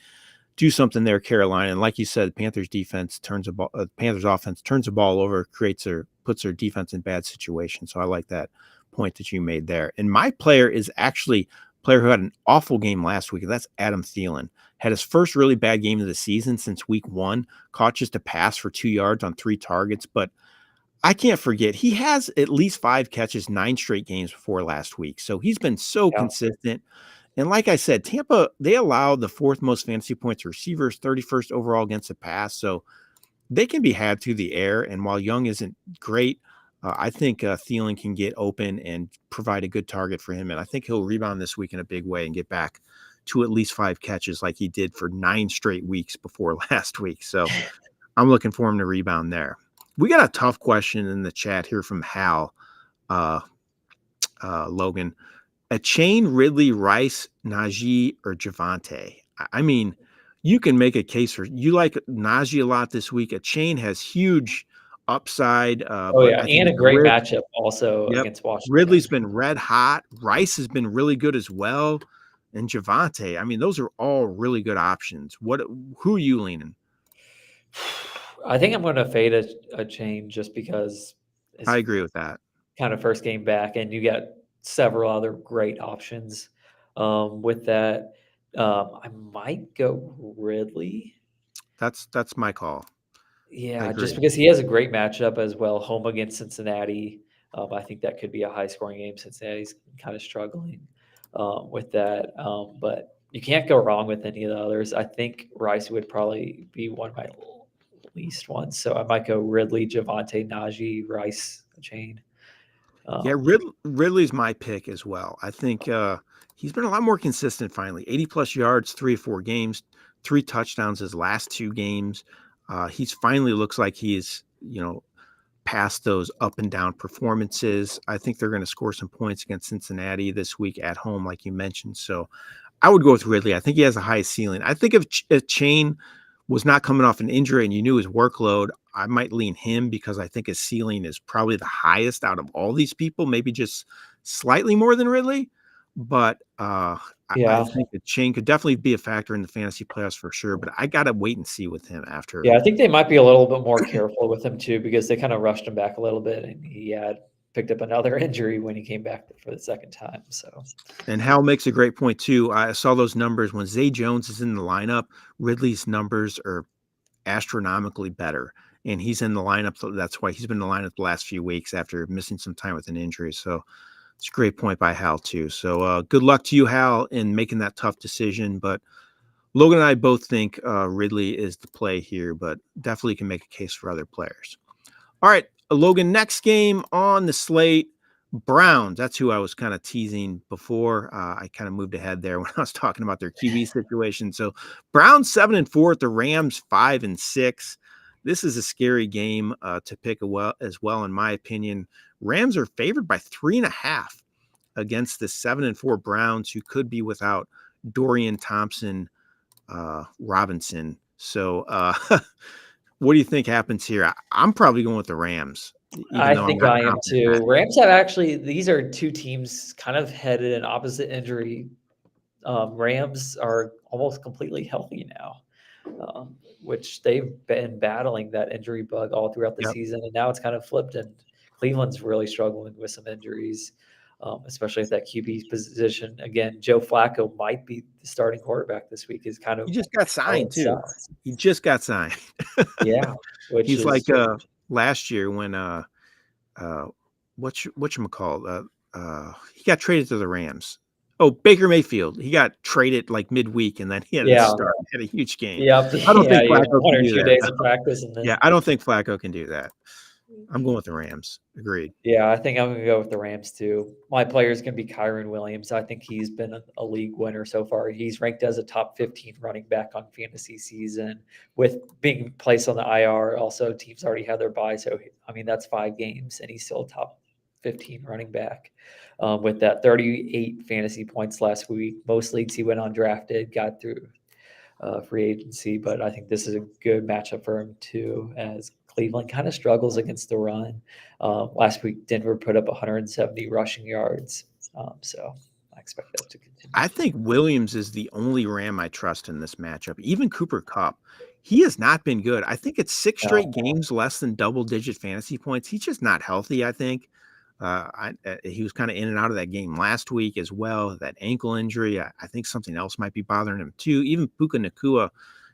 do something there, Carolina. And like you said, Panthers defense turns the ball. Panthers offense turns the ball over, puts their defense in bad situations. So I like that point that you made there. And my player is actually a player who had an awful game last week. And that's Adam Thielen. Had his first really bad game of the season since week 1. Caught just a pass for 2 yards on 3 targets, but I can't forget he has at least 5 catches, 9 straight games before last week. So he's been so Yeah. consistent. And like I said, Tampa, they allowed the 4th most fantasy points to receivers, 31st overall against the pass. So they can be had through the air. And while Young isn't great, I think Thielen can get open and provide a good target for him. And I think he'll rebound this week in a big way and get back to at least 5 catches like he did for 9 straight weeks before last week. So I'm looking for him to rebound there. We got a tough question in the chat here from Hal Logan. A chain, Ridley, Rice, Najee, or Javante? I mean, you can make a case for you like Najee a lot this week. A chain has huge upside, Oh, but yeah, I and think a great matchup also Yep, against Washington. Ridley's been red hot. Rice has been really good as well, and Javante. I mean, those are all really good options. Who are you leaning? I think I'm going to fade a chain just because I his agree with that. kind of first game back, and you got several other great options with that. I might go Ridley. That's my call. I Yeah, just agree. because he has a great matchup as well, home against Cincinnati. I think that could be a high scoring game. Cincinnati's kind of struggling with that. But you can't go wrong with any of the others. I think Rice would probably be one of my least ones. So I might go Ridley, Javante, Najee, Rice, chain. Yeah, Ridley's my pick as well. I think he's been a lot more consistent finally. 80 plus yards, 3 or 4 games, 3 touchdowns his last 2 games. He's finally looks like he is, past those up and down performances. I think they're going to score some points against Cincinnati this week at home, like you mentioned. So I would go with Ridley. I think he has a high ceiling. I think if Chain was not coming off an injury and you knew his workload, I might lean him because I think his ceiling is probably the highest out of all these people, maybe just slightly more than Ridley. But I Yeah. think that Chain could definitely be a factor in the fantasy playoffs for sure. But I got to wait and see with him after. Yeah, I think they might be a little bit more careful with him too because they kind of rushed him back a little bit, and he had picked up another injury when he came back for the second time. So And Hal makes a great point too. I saw those numbers when Zay Jones is in the lineup. Ridley's numbers are astronomically better, and he's in the lineup. So that's why he's been in the lineup the last few weeks after missing some time with an injury. So it's a great point by Hal too. So good luck to you, Hal, in making that tough decision. But Logan and I both think Ridley is the play here, but definitely can make a case for other players. All right, Logan, next game on the slate, Browns. That's who I was kind of teasing before. I kind of moved ahead there when I was talking about their QB situation. So Browns 7-4 at the Rams 5-6. This is a scary game to pick as well, in my opinion. Rams are favored by 3.5 against the 7-4 Browns, who could be without Dorian Thompson Robinson. So what do you think happens here? I'm probably going with the Rams, even I though I'm think not I am confident in that. too. Rams have actually, these are two teams kind of headed in opposite injury. Rams are almost completely healthy now, which they've been battling that injury bug all throughout the Yep. season, and now it's kind of flipped, and Cleveland's really struggling with some injuries, especially at that QB position. Again, Joe Flacco might be the starting quarterback this week. Is kind He of just got how signed it too. sounds. He just got signed. Yeah, which He's is like just last year when whatchamacallit, he got traded to the Rams. Oh, Baker Mayfield. He got traded like midweek and then he had to yeah, start. He had a huge game. yeah, I don't yeah. think You had Flacco one can or do two that. days of practice, and Yeah, then I don't think Flacco can do that. I'm going with the Rams. Agreed. yeah, I think I'm gonna go with the Rams too. My player is gonna be Kyron Williams. I think he's been a league winner so far. He's ranked as a top 15 running back on fantasy season, with being placed on the IR. Also, teams already had their bye, so I mean that's 5 games, and he's still top 15 running back. With that 38 fantasy points last week, most leagues he went undrafted, got through free agency, but I think this is a good matchup for him too, as Cleveland kind of struggles against the run. Last week, Denver put up 170 rushing yards, so I expect that to continue. I think Williams is the only Ram I trust in this matchup. Even Cooper Kupp, he has not been good. I think it's 6 straight No, games less than double-digit fantasy points. He's just not healthy, I think. He was kind of in and out of that game last week as well. That ankle injury, I think something else might be bothering him too. Even Puka Nakua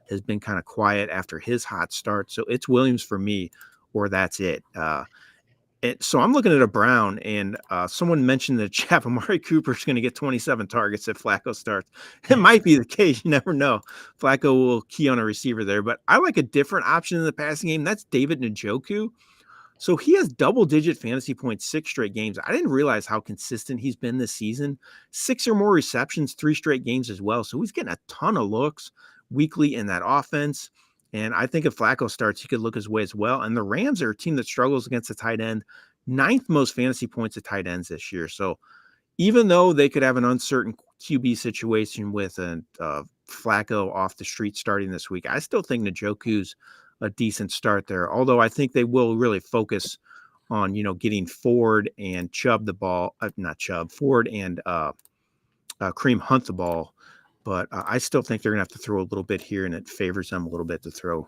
has been kind of quiet after his hot start. So it's Williams for me, or that's it. So I'm looking at a Brown, and someone mentioned that chat Amari Cooper is going to get 27 targets if Flacco starts. It might be the case. You never know. Flacco will key on a receiver there, but I like a different option in the passing game. That's David Njoku. So he has double-digit fantasy points 6 straight games. I didn't realize how consistent he's been this season. 6 or more receptions, 3 straight games as well. So he's getting a ton of looks weekly in that offense. And I think if Flacco starts, he could look his way as well. And the Rams are a team that struggles against the tight end, 9th most fantasy points at tight ends this year. So even though they could have an uncertain QB situation with a Flacco off the street starting this week, I still think Njoku's a decent start there. Although I think they will really focus on, getting Ford and Chubb the ball, not Chubb, Ford and Kareem Hunt the ball. But I still think they're going to have to throw a little bit here, and it favors them a little bit to throw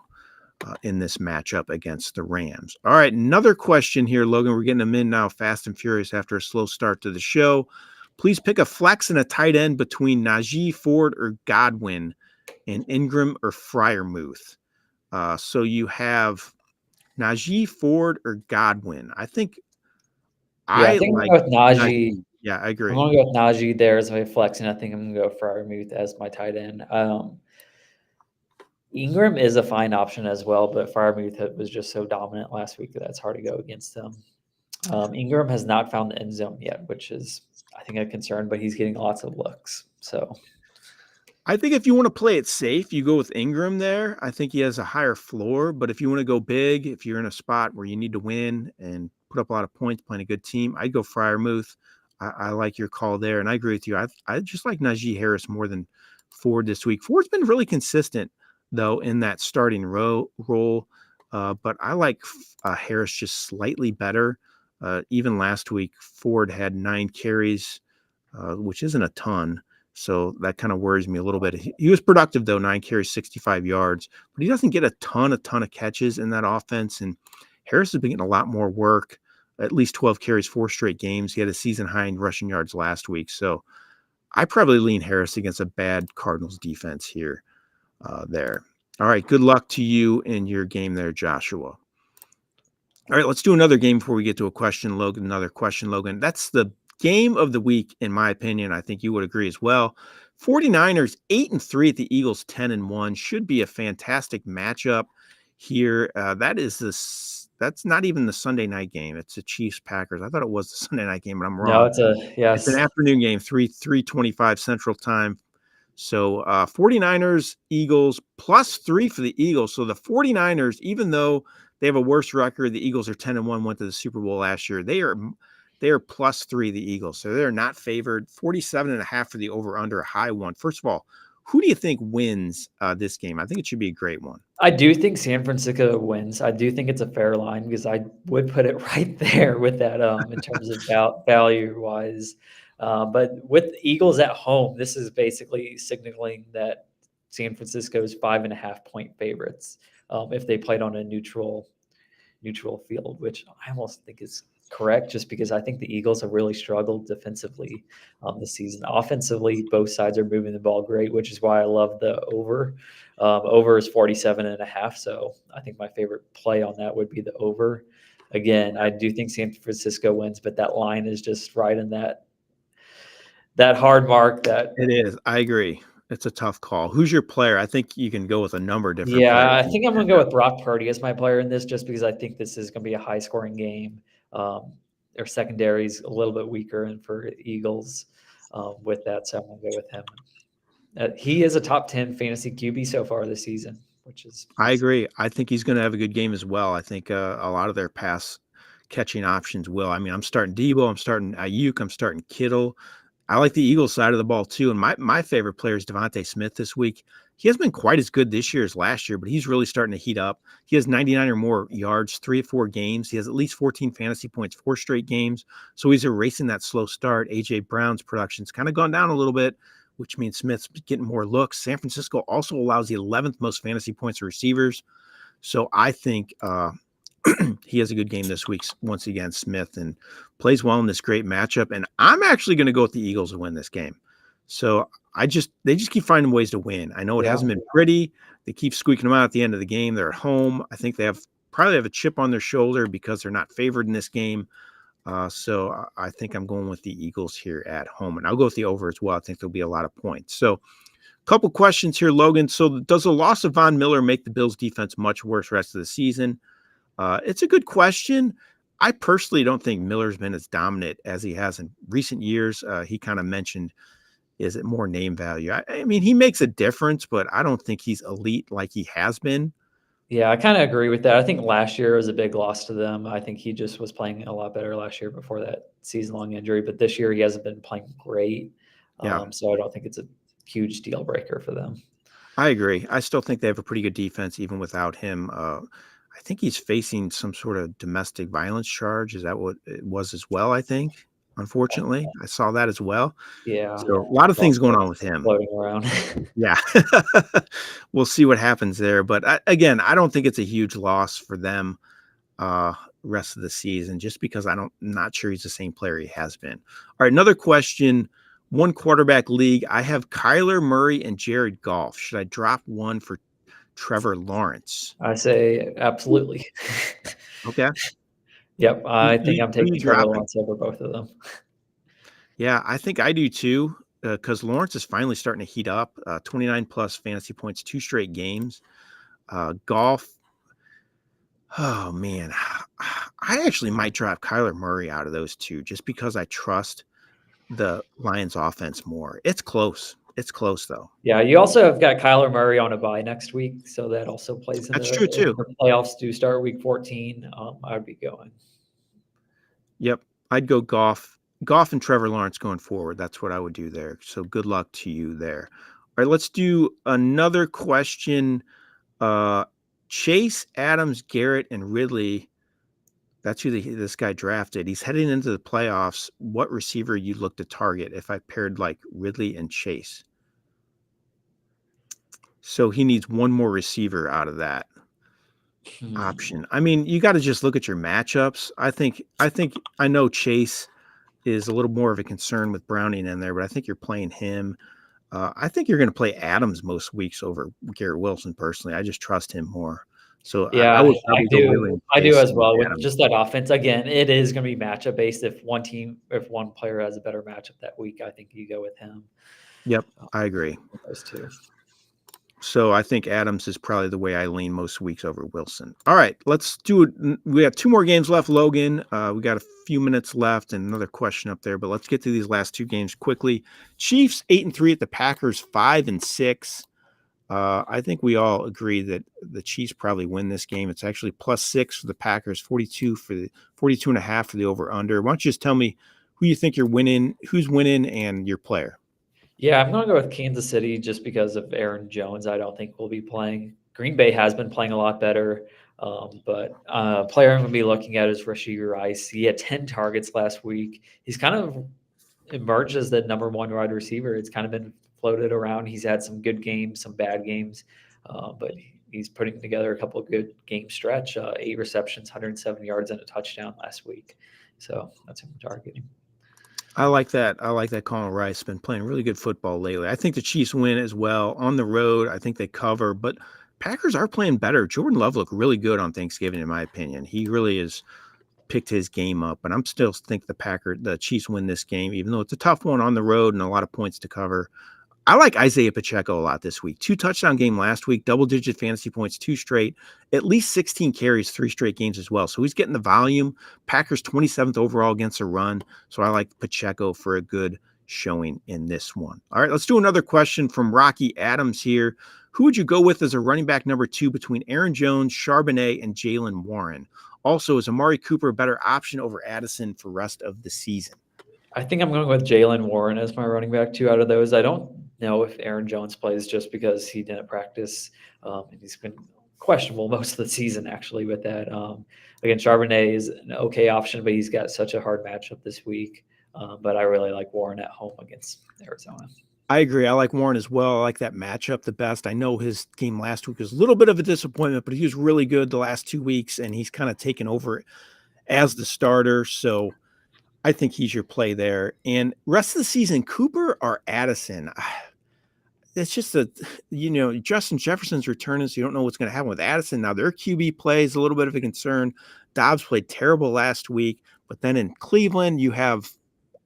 in this matchup against the Rams. All right, another question here, Logan. We're getting them in now fast and furious after a slow start to the show. Please pick a flex and a tight end between Najee, Ford, or Godwin, and Ingram or Freiermuth. So you have Najee, Ford, or Godwin. I think yeah, I I think I'm like gonna go with Najee. Najee. Yeah, I I'm agree. gonna go with Najee there as my flex, and I think I'm gonna go Freiermuth as my tight end. Ingram is a fine option as well, but Freiermuth was just so dominant last week that it's hard to go against him. Ingram has not found the end zone yet, which is, I think, a concern, but he's getting lots of looks. So I think if you want to play it safe, you go with Ingram there. I think he has a higher floor, but if you want to go big, if you're in a spot where you need to win and put up a lot of points playing a good team, I'd go Freiermuth. I like your call there, and I agree with you. I just like Najee Harris more than Ford this week. Ford's been really consistent though in that starting role, but I like Harris just slightly better. Even last week, Ford had 9 carries, which isn't a ton. So that kind of worries me a little bit. He was productive though, 9 carries, 65 yards, but he doesn't get a ton of catches in that offense. And Harris has been getting a lot more work, at least 12 carries, 4 straight games. He had a season high in rushing yards last week. So I probably lean Harris against a bad Cardinals defense here, there. All right. Good luck to you in your game there, Joshua. All right, let's do another game before we get to a question, Logan. Another question, Logan. That's the game of the week, in my opinion. I think you would agree as well. 49ers 8-3 at the Eagles 10-1 should be a fantastic matchup here. That's not even the Sunday night game. It's the Chiefs Packers. I thought it was the Sunday night game, but I'm No, wrong. it's a It's an yes. afternoon game, 3:25 Central Time. So 49ers, Eagles, +3 for the Eagles. So the 49ers, even though they have a worse record, the Eagles are 10-1, went to the Super Bowl last year. They are +3, the Eagles. So they're not favored. 47.5 for the over-under, a high one. First of all, who do you think wins this game? I think it should be a great one. I do think San Francisco wins. I do think it's a fair line because I would put it right there with that in terms of value wise. But with the Eagles at home, this is basically signaling that San Francisco is 5.5 point favorites if they played on a neutral field, which I almost think is correct just because I think the Eagles have really struggled defensively this season. Offensively, both sides are moving the ball great, which is why I love the over. Over is 47.5. So I think my favorite play on that would be the over. Again, I do think San Francisco wins, but that line is just right in that hard mark that It is. I agree. It's a tough call. Who's your player? I think you can go with a number of different yeah, players. I think I'm going to go with Brock Purdy as my player in this just because I think this is going to be a high scoring game. Their secondary is a little bit weaker, and for Eagles with that, so I'm going to go with him. He is a top 10 fantasy QB so far this season, which is I nice. agree. I think he's going to have a good game as well. I think a lot of their pass catching options will. I mean, I'm starting Debo, I'm starting Ayuk, I'm starting Kittle. I like the Eagles side of the ball too. And my favorite player is Devontae Smith this week. He hasn't been quite as good this year as last year, but he's really starting to heat up. He has 99 or more yards, 3 or 4 games. He has at least 14 fantasy points, 4 straight games. So he's erasing that slow start. AJ Brown's production's kind of gone down a little bit, which means Smith's getting more looks. San Francisco also allows the 11th most fantasy points to receivers. So I think he has a good game this week once again, Smith, and plays well in this great matchup. And I'm actually going to go with the Eagles to win this game. So they just keep finding ways to win. I know it Yeah. hasn't been pretty. They keep squeaking them out at the end of the game. They're at home. I think they probably have a chip on their shoulder because they're not favored in this game. So I think I'm going with the Eagles here at home, and I'll go with the over as well. I think there'll be a lot of points. So couple questions here, Logan. So does the loss of Von Miller make the Bills defense much worse rest of the season? It's a good question. I personally don't think Miller's been as dominant as he has in recent years. He kind of mentioned, is it more name value? I mean, he makes a difference, but I don't think he's elite like he has been. Yeah, I kind of agree with that. I think last year was a big loss to them. I think he just was playing a lot better last year before that season-long injury, but this year he hasn't been playing great. Yeah, So I don't think it's a huge deal breaker for them. I agree. I still think they have a pretty good defense even without him. I think he's facing some sort of domestic violence charge. Is that what it was as well? I think, unfortunately, I saw that as well. Yeah, So a lot of lots things going of on with him. floating around. Yeah. We'll see what happens there, but again, I don't think it's a huge loss for them uh rest of the season just because not sure he's the same player he has been. All right, another question. One quarterback league. I have Kyler Murray and Jared Goff. Should I drop one for Trevor Lawrence? I say absolutely. Okay. Yep, I think I'm Who you taking Trevor dropping? Lawrence over both of them. Yeah, I think I do too. Because Lawrence is finally starting to heat up. 29 plus fantasy points, 2 straight games. Golf. Oh man, I actually might drop Kyler Murray out of those two just because I trust the Lions offense more. It's close. It's close though. Yeah, you also have got Kyler Murray on a bye next week, so that also plays That's into true if too. the playoffs do start week 14. I would be going. Yep. I'd go Goff and Trevor Lawrence going forward. That's what I would do there. So good luck to you there. All right, let's do another question. Uh Chase, Adams, Garrett, and Ridley. That's who this guy drafted. He's heading into the playoffs. What receiver you look to target if I paired like Ridley and Chase? So he needs one more receiver out of that Hmm. option. I mean, you got to just look at your matchups. I think I know Chase is a little more of a concern with Browning in there, but I think you're playing him. I think you're going to play Adams most weeks over Garrett Wilson. Personally, I just trust him more. So I Yeah, would I probably go Ridley do. and I do Chase as and well with Adams. just that offense. Again, it is going to be matchup based. If one player has a better matchup that week, I think you go with him. Yep, I agree. Those two. So I think Adams is probably the way I lean most weeks over Wilson. All right, let's do it. We have two more games left, Logan. We got a few minutes left and another question up there, but let's get to these last two games quickly. Chiefs 8-3 at the Packers 5-6. I think we all agree that the Chiefs probably win this game. It's actually +6 for the Packers, 42.5 for the over under. Why don't you just tell me who you think you're winning, who's winning, and your player? Yeah, I'm going to go with Kansas City just because of Aaron Jones. I don't think we'll be playing. Green Bay has been playing a lot better, but player I'm going to be looking at is Rashee Rice. He had 10 targets last week. He's kind of emerged as the number one wide receiver. It's kind of been floated around. He's had some good games, some bad games, but he's putting together a couple of good game stretch. 8 receptions, 107 yards, and a touchdown last week. So that's who I'm targeting. I like that. I like that Colin Rice been playing really good football lately. I think the Chiefs win as well on the road. I think they cover, but Packers are playing better. Jordan Love looked really good on Thanksgiving, in my opinion. He really has picked his game up, but I'm still think the Chiefs win this game, even though it's a tough one on the road and a lot of points to cover. I like Isaiah Pacheco a lot this week. 2 touchdown game last week, double-digit fantasy points, 2 straight, at least 16 carries, 3 straight games as well. So he's getting the volume. Packers 27th overall against a run. So I like Pacheco for a good showing in this one. All right, let's do another question from Rocky Adams here. Who would you go with as a running back number 2 between Aaron Jones, Charbonnet, and Jalen Warren? Also, is Amari Cooper a better option over Addison for rest of the season? I think I'm going with Jalen Warren as my running back two out of those. I don't know if Aaron Jones plays just because he didn't practice, and he's been questionable most of the season actually with that. Again, Charbonnet is an okay option, but he's got such a hard matchup this week. But I really like Warren at home against Arizona. I agree. I like Warren as well. I like that matchup the best. I know his game last week was a little bit of a disappointment, but he was really good the last 2 weeks, and he's kind of taken over as the starter. So I think he's your play there. And rest of the season, Cooper or Addison. It's just Justin Jefferson's returning, so you don't know what's going to happen with Addison. Now, their QB play is a little bit of a concern. Dobbs played terrible last week, but then in Cleveland, you have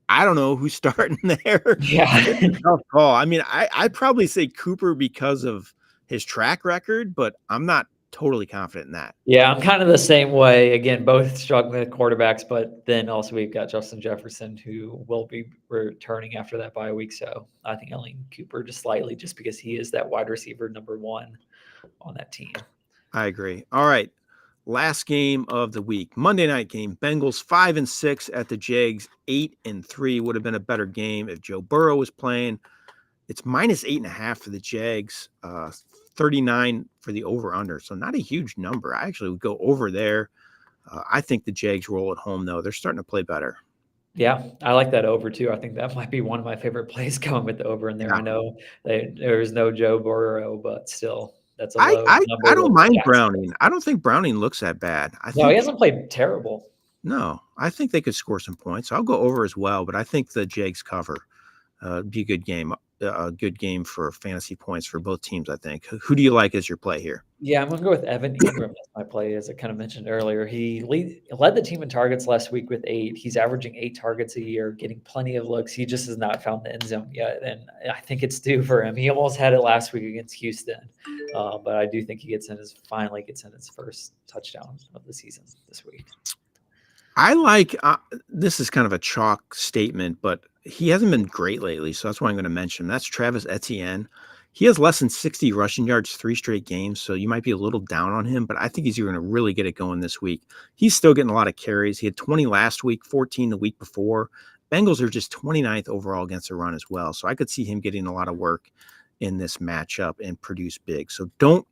I don't know who's starting there. It's Yeah. a tough call. I mean, I'd probably say Cooper because of his track record, but I'm not totally confident in that. Yeah, I'm kind of the same way. Again, both struggling quarterbacks, but then also we've got Justin Jefferson who will be returning after that bye week. So I think I lean Cooper just slightly just because he is that wide receiver number one on that team. I agree. All right. Last game of the week, Monday night game. Bengals 5-6 at the Jags 8-3. Would have been a better game if Joe Burrow was playing. It's -8.5 for the Jags, 39 for the over/under. So not a huge number. I actually would go over there. I think the Jags roll at home though. They're starting to play better. Yeah, I like that over too. I think that might be one of my favorite plays going with the over in there. Yeah. I know there's no Joe Burrow, but still, that's a I low I, number I with don't mind Jacksonville. Browning. I don't think Browning looks that bad. I No, he think hasn't played terrible. no. I think they could score some points. I'll go over as well, but I think the Jags cover. Be a good game. A good game for fantasy points for both teams, I think. Who do you like as your play here? Yeah, I'm gonna go with Evan Ingram as my play, as I kind of mentioned earlier. He led the team in targets last week with 8. He's averaging 8 targets a year, getting plenty of looks. He just has not found the end zone yet, and I think it's due for him. He almost had it last week against Houston, but I do think he finally gets in his first touchdown of the season this week. I like this is kind of a chalk statement, but he hasn't been great lately, so that's why I'm going to mention him. That's Travis Etienne. He has less than 60 rushing yards 3 straight games, so you might be a little down on him, but I think he's going to really get it going this week. He's still getting a lot of carries. He had 20 last week, 14 the week before. Bengals are just 29th overall against the run as well, so I could see him getting a lot of work in this matchup and produce big. So don't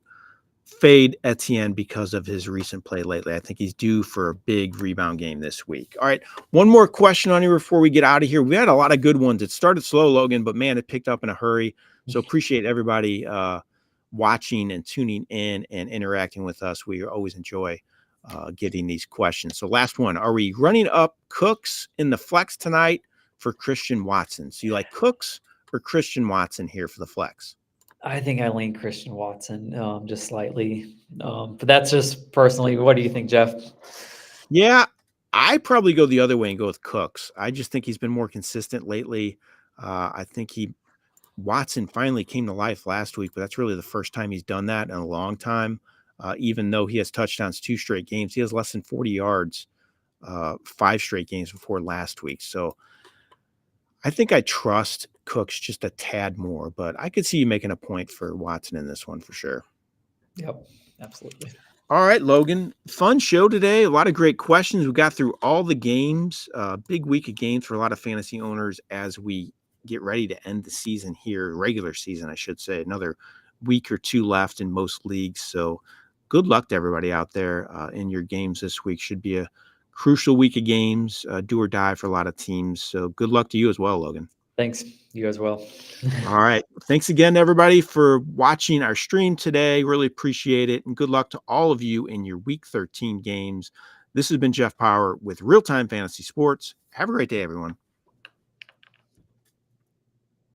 fade Etienne because of his recent play lately. I think he's due for a big rebound game this week. All right, one more question on here before we get out of here. We had a lot of good ones. It started slow, Logan, but man, it picked up in a hurry. So appreciate everybody watching and tuning in and interacting with us. We always enjoy getting these questions. So last one, are we running up Cooks in the flex tonight for Christian Watson? So you like Cooks or Christian Watson here for the flex? I think I lean Christian Watson just slightly. But that's just personally. What do you think, Jeff? Yeah, I probably go the other way and go with Cooks. I just think he's been more consistent lately. I think Watson finally came to life last week, but that's really the first time he's done that in a long time. Even though he has touchdowns 2 straight games, he has less than 40 yards 5 straight games before last week. So I think I trust Cooks just a tad more, but I could see you making a point for Watson in this one for sure. Yep, absolutely. All right, Logan. Fun show today. A lot of great questions. We got through all the games. Big week of games for a lot of fantasy owners as we get ready to end the season here, regular season, I should say. Another week or two left in most leagues. So good luck to everybody out there in your games this week. Should be a crucial week of games, do or die for a lot of teams. So good luck to you as well, Logan. Thanks. You as well. All right. Thanks again, everybody, for watching our stream today. Really appreciate it. And good luck to all of you in your Week 13 games. This has been Jeff Power with Real Time Fantasy Sports. Have a great day, everyone.